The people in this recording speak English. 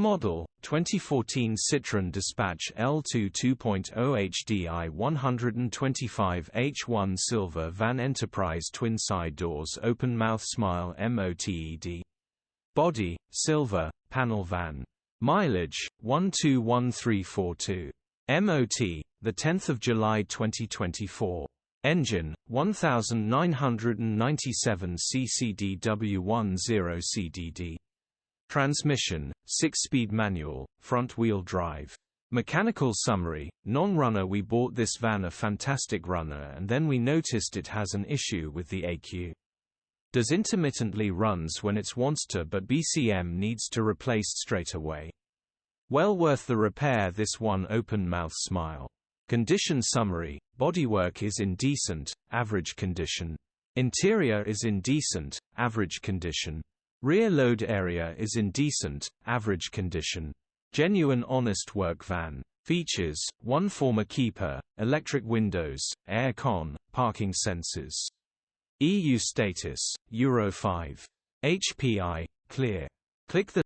model, 2014 Citroën Dispatch L2 2.0 HDi 125H1 Silver Van Enterprise Twin Side Doors Open Mouth Smile MOTED. Body, silver, panel van. Mileage, 121342. MOT, 10 July 2024. Engine, 1997 CCDW10CDD. Transmission, 6-speed manual, front-wheel drive. Mechanical summary: non-runner. We bought this van, a fantastic runner, and then we noticed it has an issue with the ECU. Does intermittently runs when it wants to, but BCM needs to replaced straight away. Well worth the repair this one. Open mouth smile. Condition summary: bodywork is in decent, average condition. Interior is in decent, average condition. Rear load area is in decent, average condition. Genuine honest work van. Features: 1 former keeper, electric windows, air con, parking sensors. EU status, Euro 5. HPI, clear. Click the